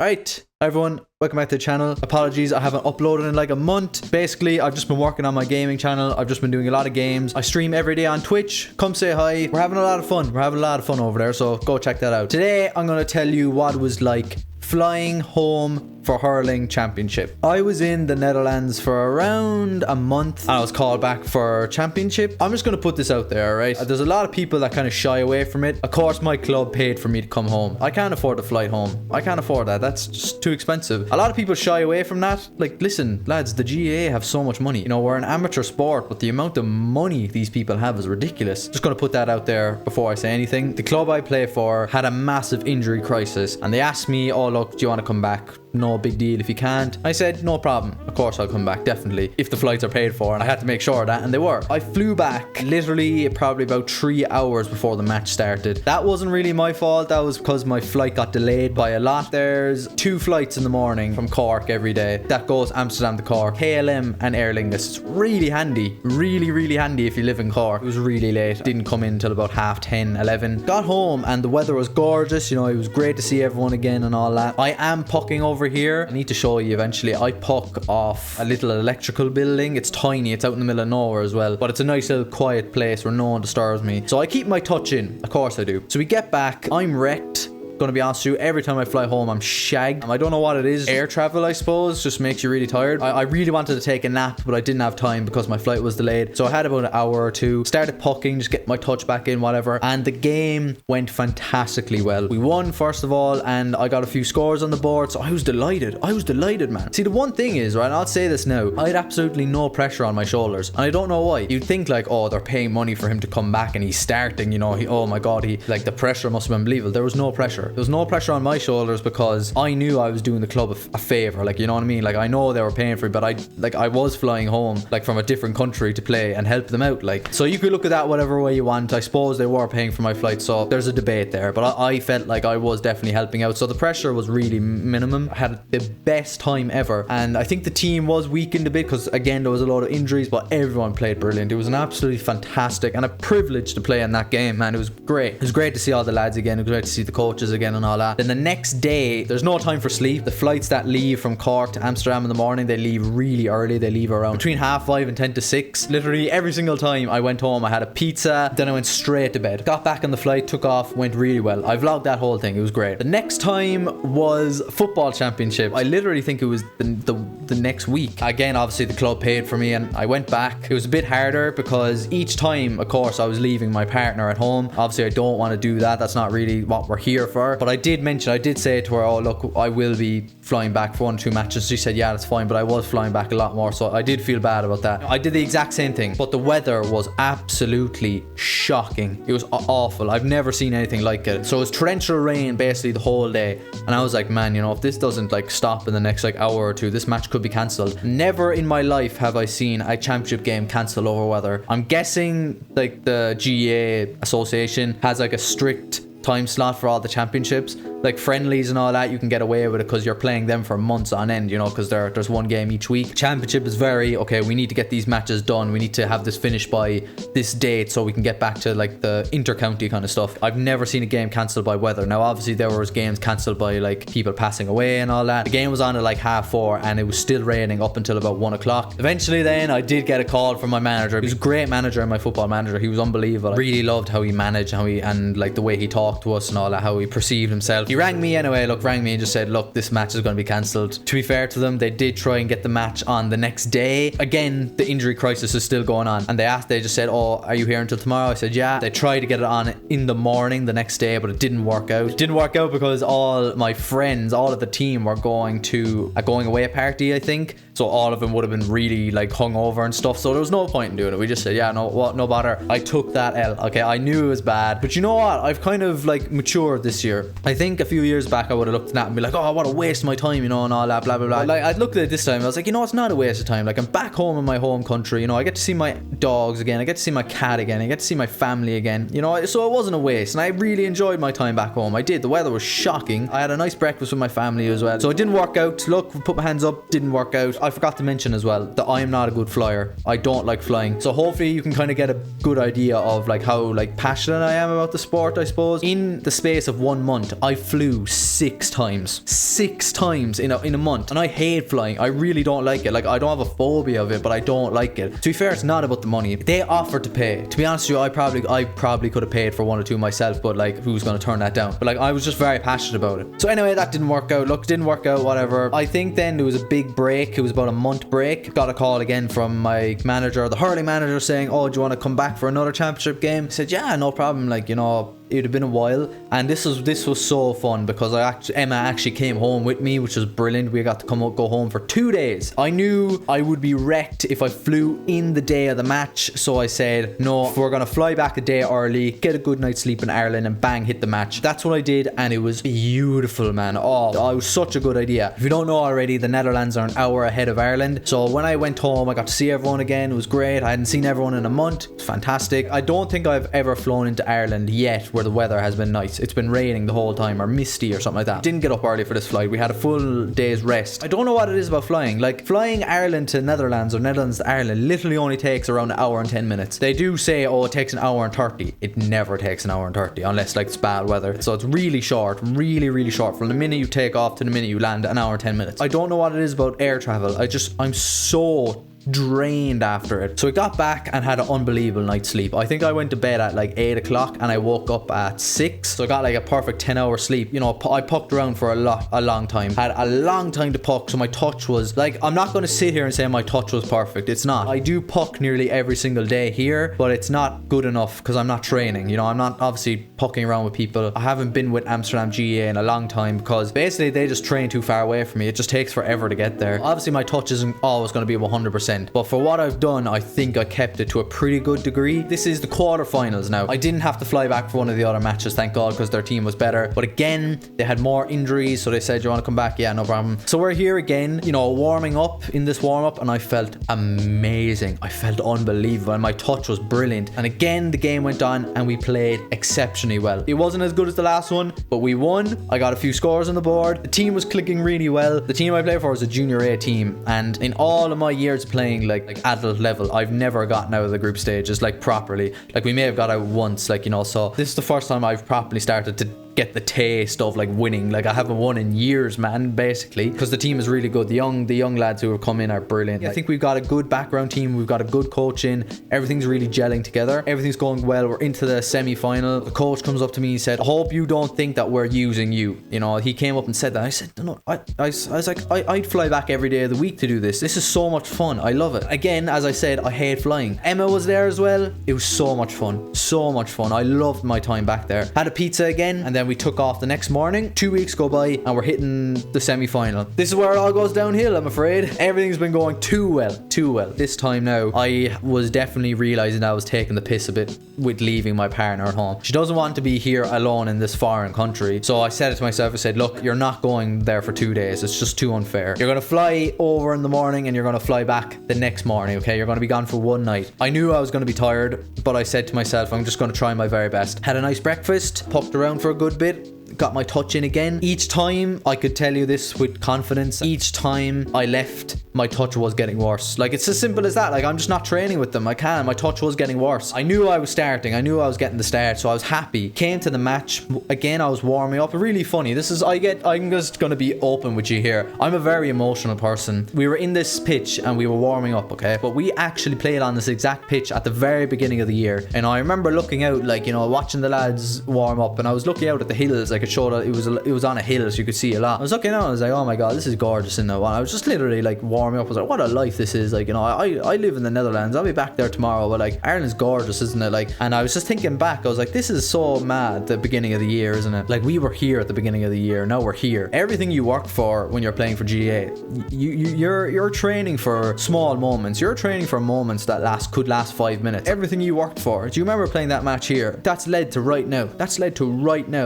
Alright, everyone, welcome back to the channel. Apologies, I haven't uploaded in like a month. Basically, I've just been working on my gaming channel. I've just been doing a lot of games. I stream every day on Twitch. Come say hi. We're having a lot of fun. We're having a lot of fun over there, so go check that out. Today, I'm going to tell you what it was like flying home for Hurling Championship. I was in the Netherlands for around a month and I was called back for championship. I'm just going to put this out there, right? There's a lot of people that kind of shy away from it. Of course, my club paid for me to come home. I can't afford to fly home. I can't afford that. That's just too expensive. A lot of people shy away from that. Like, listen, lads, the GAA have so much money. You know, we're an amateur sport, but the amount of money these people have is ridiculous. Just going to put that out there before I say anything. The club I play for had a massive injury crisis and they asked me, oh, look, do you want to come back? No big deal if you can't. I said, no problem. Of course I'll come back, definitely, if the flights are paid for. And I had to make sure of that, and they were. I flew back literally probably about 3 hours before the match started. That wasn't really my fault. That was because my flight got delayed by a lot. There's 2 flights in the morning from Cork every day. That goes Amsterdam to Cork. KLM and Aer Lingus. It's really handy. Really handy if you live in Cork. It was really late. Didn't come in until about 10:30, 11. Got home and the weather was gorgeous. You know, it was great to see everyone again and all that. I am pucking over here. I need to show you eventually. I puck off a little electrical building. It's tiny. It's out in the middle of nowhere as well. But it's a nice little quiet place where no one disturbs me. So I keep my touch in. Of course I do. So we get back. I'm wrecked. Gonna be honest with you, every time I fly home I'm shagged. I don't know what it is. Air travel, I suppose, just makes you really tired. I really wanted to take a nap, but I didn't have time because my flight was delayed. So I had about an hour or two. Started pucking, just get my touch back in, whatever. And the game went fantastically well. We won, first of all, and I got a few scores on the board, so I was delighted. I was delighted, man. See, the one thing is, right, and I'll say this now, I had absolutely no pressure on my shoulders. And I don't know why. You'd think like, oh, they're paying money for him to come back and he's starting, you know, oh my God, like the pressure must have been unbelievable. There was no pressure. There was no pressure on my shoulders because I knew I was doing the club a favor, like, you know what I mean? Like, I know they were paying for it, but I was flying home like from a different country to play and help them out, like, so you could look at that whatever way you want. I suppose they were paying for my flight, so there's a debate there, but I felt like I was definitely helping out, so the pressure was really minimum. I had the best time ever, and I think the team was weakened a bit because again there was a lot of injuries, but everyone played brilliant. It was an absolutely fantastic and a privilege to play in that game, man. It was great. It was great to see all the lads again. It was great to see the coaches again and all that. Then the next day, there's no time for sleep. The flights that leave from Cork to Amsterdam in the morning, they leave really early. They leave around between 5:30 and 10 to 6. Literally every single time I went home, I had a pizza, then I went straight to bed. Got back on the flight, took off, went really well. I vlogged that whole thing. It was great. The next time was football championship. I literally think it was the next week. Again, obviously the club paid for me and I went back. It was a bit harder because each time, of course, I was leaving my partner at home. Obviously I don't want to do that. That's not really what we're here for. But I did say to her, oh look, I will be flying back for 1 or 2 matches. She said, yeah, that's fine, but I was flying back a lot more, so I did feel bad about that. I did the exact same thing, but the weather was absolutely shocking. It was awful. I've never seen anything like it. So it was torrential rain basically the whole day, and I was like, man, you know, if this doesn't like stop in the next like hour or two, this match could be cancelled. Never in my life have I seen a championship game cancelled over weather. I'm guessing like the GAA association has like a strict time slot for all the championships. Like friendlies and all that, you can get away with it because you're playing them for months on end, you know, because there's 1 game each week. Championship is very, okay, we need to get these matches done. We need to have this finished by this date so we can get back to like the inter-county kind of stuff. I've never seen a game cancelled by weather. Now, obviously there was games cancelled by like people passing away and all that. The game was on at like 4:30 and it was still raining up until about 1 o'clock. Eventually then I did get a call from my manager. He was a great manager, my football manager. He was unbelievable. I really loved how he managed, and like the way he talked to us and all that, how he perceived himself. He rang me anyway, rang me and just said, look, this match is going to be cancelled. To be fair to them, they did try and get the match on the next day. Again, the injury crisis is still going on, and they just said, oh, are you here until tomorrow? I said, yeah. They tried to get it on in the morning the next day, but it didn't work out. It didn't work out because all my friends, all of the team were going to a going away party, I think. So all of them would have been really like hungover and stuff, so there was no point in doing it. We just said, yeah, no bother. I took that L. Okay, I knew it was bad, but you know what, I've kind of like matured this year. I think a few years back I would have looked at that and be like, oh, what a waste of my time, you know, and all that, blah blah blah. Like, I'd looked at it this time, I was like, you know, it's not a waste of time. Like, I'm back home in my home country, you know, I get to see my dogs again, I get to see my cat again, I get to see my family again, you know, so it wasn't a waste, and I really enjoyed my time back home. I did. The weather was shocking. I had a nice breakfast with my family as well, so it didn't work out. Look, put my hands up, didn't work out. I forgot to mention as well that I am not a good flyer. I don't like flying, so hopefully you can kind of get a good idea of like how like passionate I am about the sport. I suppose in the space of 1 month I flew 6 times. 6 times in a month. And I hate flying. I really don't like it. Like, I don't have a phobia of it, but I don't like it. To be fair, it's not about the money. They offered to pay. To be honest with you, I probably could have paid for 1 or 2 myself, but like, who's going to turn that down? But like, I was just very passionate about it. So anyway, that didn't work out. Look, didn't work out, whatever. I think then there was a big break. It was about a month break. Got a call again from my manager, the hurling manager, saying, oh, do you want to come back for another championship game? I said, yeah, no problem. Like, you know, it had been a while, and this was so fun because Emma actually came home with me, which was brilliant. We got to go home for 2 days. I knew I would be wrecked if I flew in the day of the match, so I said, no, we're gonna fly back a day early, get a good night's sleep in Ireland, and bang, hit the match. That's what I did, and it was beautiful, man. Oh, it was such a good idea. If you don't know already, the Netherlands are an hour ahead of Ireland, so when I went home, I got to see everyone again. It was great. I hadn't seen everyone in a month. It was fantastic. I don't think I've ever flown into Ireland yet where the weather has been nice. It's been raining the whole time, or misty or something like that. Didn't get up early for this flight. We had a full day's rest. I don't know what it is about flying. Like, flying Ireland to Netherlands or Netherlands to Ireland literally only takes around an hour and 10 minutes. They do say, oh, it takes an hour and 30. It never takes an hour and 30 unless like it's bad weather. So it's really short, really short. From the minute you take off to the minute you land, an hour and 10 minutes. I don't know what it is about air travel. I'm so drained after it. So I got back and had an unbelievable night's sleep. I think I went to bed at like 8 o'clock and I woke up at 6. So I got like a perfect 10-hour sleep. You know, I pucked around for a long time. Had a long time to puck, so my touch was like, I'm not going to sit here and say my touch was perfect. It's not. I do puck nearly every single day here, but it's not good enough because I'm not training. You know, I'm not obviously pucking around with people. I haven't been with Amsterdam GA in a long time because basically they just train too far away from me. It just takes forever to get there. Obviously my touch isn't always going to be 100%. But for what I've done, I think I kept it to a pretty good degree. This is the quarterfinals now. I didn't have to fly back for one of the other matches, thank God, because their team was better. But again, they had more injuries, so they said, you want to come back? Yeah, no problem. So we're here again, you know, warming up in this warm-up, and I felt amazing. I felt unbelievable, and my touch was brilliant. And again, the game went on, and we played exceptionally well. It wasn't as good as the last one, but we won. I got a few scores on the board. The team was clicking really well. The team I played for was a junior A team, and in all of my years playing like adult level, I've never gotten out of the group stages like properly. Like, we may have got out once, like, you know, so this is the first time I've properly started to get the taste of like winning. Like, I haven't won in years, man, basically, because the team is really good. The young lads who have come in are brilliant. I think we've got a good background team. We've got a good coach in. Everything's really gelling together. Everything's going well. We're into the semi-final. The coach comes up to me and said, I hope you don't think that we're using you. You know, he came up and said that. I said, no, I was like, I'd fly back every day of the week to do this. This is so much fun. I love it. Again, as I said, I hate flying. Emma was there as well. It was so much fun. So much fun. I loved my time back there. Had a pizza again, and then we took off the next morning. 2 weeks go by and we're hitting the semi-final. This is where it all goes downhill, I'm afraid. Everything's been going too well. This time now, I was definitely realizing that I was taking the piss a bit with leaving my partner at home. She doesn't want to be here alone in this foreign country. So I said it to myself, I said, look, you're not going there for 2 days. It's just too unfair. You're going to fly over in the morning and you're going to fly back the next morning, okay? You're going to be gone for one night. I knew I was going to be tired, but I said to myself, I'm just going to try my very best. Had a nice breakfast, pucked around for a good bit, got my touch in again. Each time, I could tell you this with confidence, each time I left, my touch was getting worse. Like, it's as simple as that. Like, I'm just not training with them. My touch was getting worse. I knew I was starting. I knew I was getting the start, so I was happy. Came to the match. Again, I was warming up. Really funny. I'm just going to be open with you here. I'm a very emotional person. We were in this pitch and we were warming up, okay? But we actually played on this exact pitch at the very beginning of the year. And I remember looking out, like, you know, watching the lads warm up, and I was looking out at the hills. Like, it showed that it was on a hill, so you could see a lot. I was looking out and I was like, oh my God, this is gorgeous in there. I was just literally like warming up. I was like, what a life this is. Like, you know, I live in the Netherlands. I'll be back there tomorrow, but like, Ireland's gorgeous, isn't it? Like, and I was just thinking back, I was like, this is so mad, the beginning of the year, isn't it? Like, we were here at the beginning of the year, now we're here. Everything you work for when you're playing for GA, you're training for small moments. You're training for moments that could last 5 minutes. Everything you worked for. Do you remember playing that match here? That's led to right now.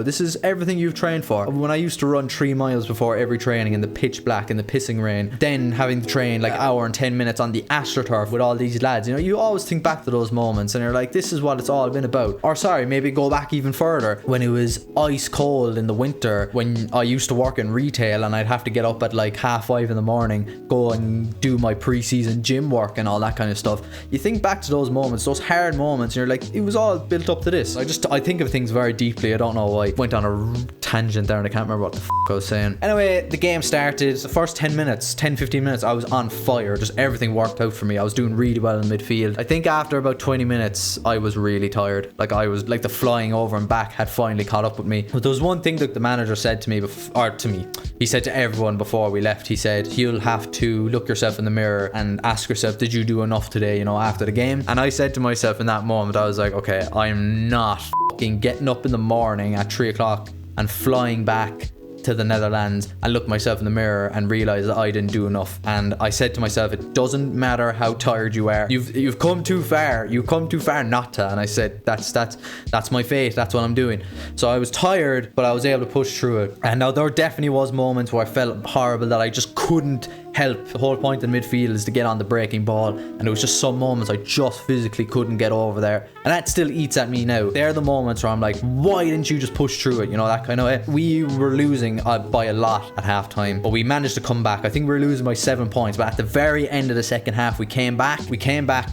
This is everything you've trained for. When I used to run 3 miles before every training in the pitch black, in the pissing rain, then having to train like hour and 10 minutes on the AstroTurf with all these lads, you know, you always think back to those moments and you're like, this is what it's all been about. Or sorry, maybe go back even further, when it was ice cold in the winter, when I used to work in retail and I'd have to get up at like 5:30 in the morning, go and do my pre-season gym work and all that kind of stuff. You think back to those moments, those hard moments, and you're like, it was all built up to this. I think of things very deeply. I don't know why. Went on a tangent there and I can't remember what the I was saying. Anyway, the game started. The first 10 15 minutes, I was on fire. Just everything worked out for me. I was doing really well in midfield. I think after about 20 minutes, I was really tired. Like I was like the flying over and back had finally caught up with me. But there was one thing that the manager said to me, he said to everyone before we left, he said, you'll have to look yourself in the mirror and ask yourself, did you do enough today, you know, after the game? And I said to myself in that moment, I was like, okay, I'm not fucking getting up in the morning at 3 o'clock and flying back to the Netherlands and look myself in the mirror and realize that I didn't do enough. And I said to myself, it doesn't matter how tired you are. You've come too far. You've come too far not to. And I said, that's my fate. That's what I'm doing. So I was tired, but I was able to push through it. And now there definitely was moments where I felt horrible that I just couldn't help. The whole point in midfield is to get on the breaking ball, and there was just some moments I just physically couldn't get over there, and that still eats at me now. They're the moments where I'm like, why didn't you just push through it, you know, that kind of way. We were losing by a lot at halftime, but we managed to come back. I think we were losing by 7 points, but at the very end of the second half we came back,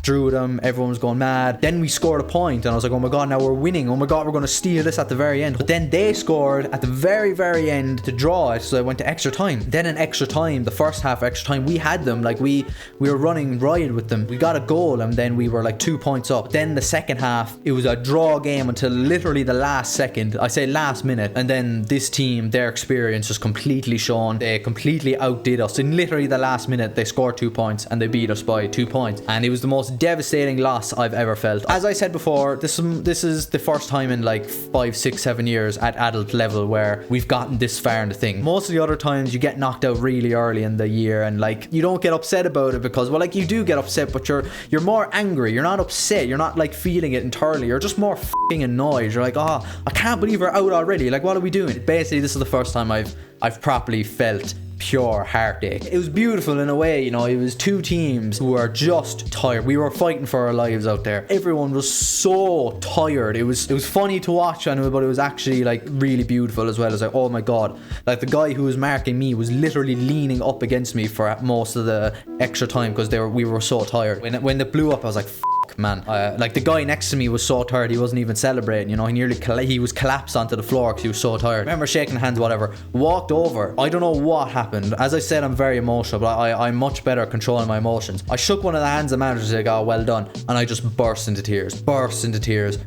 drew them, everyone was going mad. Then we scored a point and I was like, oh my god, now we're winning, oh my god, we're going to steal this at the very end. But then they scored at the very end to draw it, so I went to extra time. Then in extra time, the first half extra time, we had them, like we were running riot with them. We got a goal and then we were like 2 points up. Then the second half, it was a draw game until literally the last second, I say last minute, and then this team, their experience just completely shone. They completely outdid us. In literally the last minute, they scored 2 points and they beat us by 2 points, and it was the most devastating loss I've ever felt. As I said before, this is the first time in like 5, 6, 7 years at adult level where we've gotten this far in the thing. Most of the other times you get knocked out really early in the year and like you don't get upset about it because, well, like you do get upset, but you're more angry. You're not upset. You're not like feeling it entirely. You're just more fucking annoyed. You're like, oh, I can't believe we're out already. Like, what are we doing? Basically, this is the first time I've properly felt pure heartache. It was beautiful in a way, you know. It was two teams who were just tired. We were fighting for our lives out there. Everyone was so tired. It was funny to watch, I know, but it was actually like really beautiful as well. As like, oh my god, like the guy who was marking me was literally leaning up against me for most of the extra time because we were so tired. When it blew up, I was like, man, like the guy next to me was so tired he wasn't even celebrating, you know. He was collapsed onto the floor because he was so tired. I remember shaking hands, whatever, walked over. I don't know what happened. As I said, I'm very emotional, but I'm much better at controlling my emotions. I shook one of the hands of the manager, like, oh, well done, and I just burst into tears,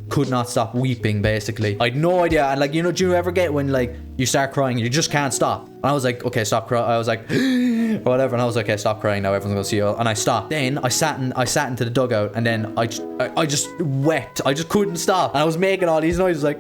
could not stop weeping. Basically, I had no idea. And like, you know, do you ever get when like you start crying and you just can't stop? And I was like, okay, stop crying. I was like or whatever, and I was like, okay, stop crying now, everyone's gonna see you. And I stopped. Then I sat into the dugout, and then I just wept. I just couldn't stop, and I was making all these noises like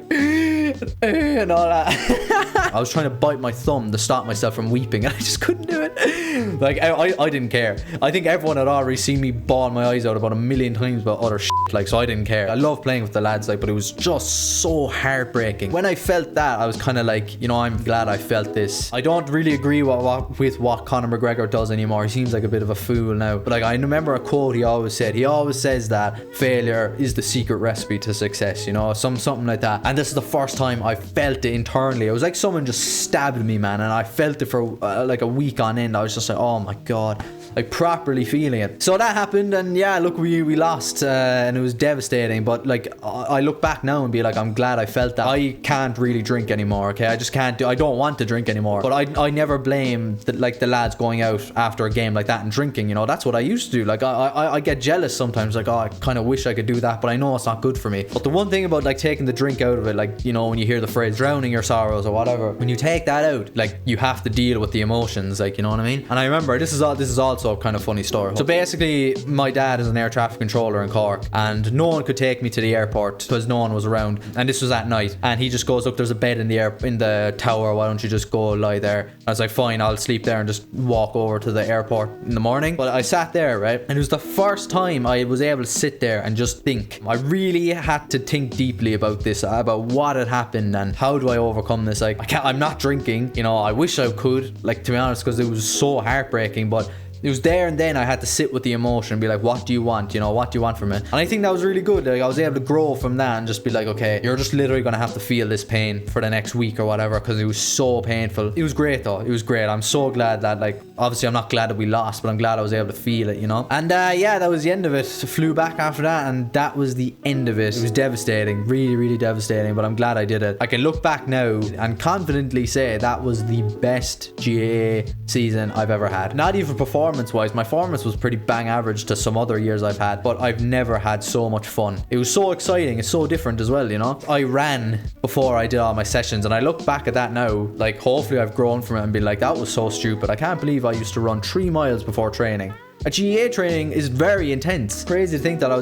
and all that. I was trying to bite my thumb to stop myself from weeping, and I just couldn't do it. Like I didn't care. I think everyone had already seen me bawl my eyes out about 1,000,000 times about other shit, like, so I didn't care. I love playing with the lads, like, but it was just so heartbreaking. When I felt that, I was kind of like, you know, I'm glad I felt this. I don't really agree with what Conor McGregor does anymore. He seems like a bit of a fool now, but like, I remember a quote he always says that failure is the secret recipe to success, you know, something like that. And this is the first time I felt it internally. It was like someone just stabbed me, man, and I felt it for like a week on end. I was just like, oh my god, like properly feeling it. So that happened, and yeah, look, we lost, and it was devastating. But like, I look back now and be like, I'm glad I felt that. I can't really drink anymore, okay? I just can't I don't want to drink anymore. But I never blame the lads going out after a game like that and drinking, you know. That's what I used to do. Like, I get jealous sometimes, like, oh, I kind of wish I could do that, but I know it's not good for me. But the one thing about like taking the drink out of it, like, you know, when you hear the phrase drowning your sorrows or whatever, when you take that out, like, you have to deal with the emotions, like, you know what I mean? And I remember, this is also a kind of funny story. So basically, my dad is an air traffic controller in Cork, and no one could take me to the airport because no one was around, and this was at night, and he just goes, look, there's a bed in the tower, why don't you just go lie there? I was like, fine, I'll sleep there and just walk over to the airport in the morning. But I sat there, right, and it was the first time I was able to sit there and just think. I really had to think deeply about this, about what had happened and how do I overcome this. Like, I'm not drinking, you know, I wish I could, like, to be honest, because it was so heartbreaking, but it was there and then I had to sit with the emotion and be like, what do you want? You know, what do you want from it? And I think that was really good. Like, I was able to grow from that and just be like, okay, you're just literally gonna have to feel this pain for the next week or whatever, because it was so painful. It was great though. It was great. I'm so glad that, like, obviously I'm not glad that we lost, but I'm glad I was able to feel it, you know? And yeah, that was the end of it. Flew back after that, and that was the end of it. It was devastating, really, really devastating, but I'm glad I did it. I can look back now and confidently say that was the best GAA season I've ever had. Not even performance-wise. My performance was pretty bang average to some other years I've had, but I've never had so much fun. It was so exciting. It's so different as well, you know? I ran before I did all my sessions, and I look back at that now, like, hopefully I've grown from it and been like, that was so stupid. I can't believe I used to run 3 miles before training. A GAA training is very intense. Crazy to think that I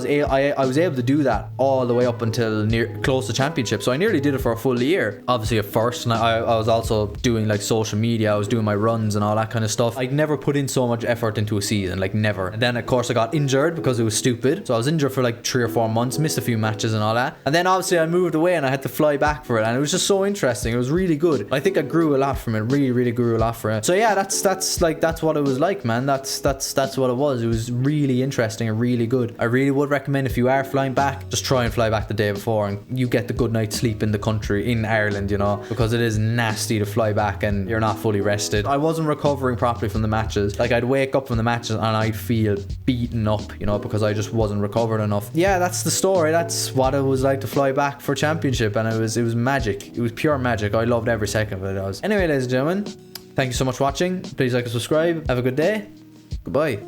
was able to do that all the way up until close to championship. So I nearly did it for a full year. Obviously at first, and I was also doing like social media. I was doing my runs and all that kind of stuff. I'd never put in so much effort into a season, like never. And then of course I got injured because it was stupid. So I was injured for like 3 or 4 months, missed a few matches and all that. And then obviously I moved away and I had to fly back for it. And it was just so interesting. It was really good. I think I grew a lot from it. Really, really grew a lot from it. So yeah, that's what it was like, man. That's what it was. It was really interesting and really good. I really would recommend, if you are flying back, just try and fly back the day before and you get the good night's sleep in the country, in Ireland, you know, because it is nasty to fly back and you're not fully rested. I wasn't recovering properly from the matches. Like, I'd wake up from the matches and I'd feel beaten up, you know, because I just wasn't recovered enough. Yeah, that's the story. That's what it was like to fly back for championship, and it was magic. It was pure magic. I loved every second of it. Anyway, ladies and gentlemen, thank you so much for watching. Please like and subscribe. Have a good day. Goodbye.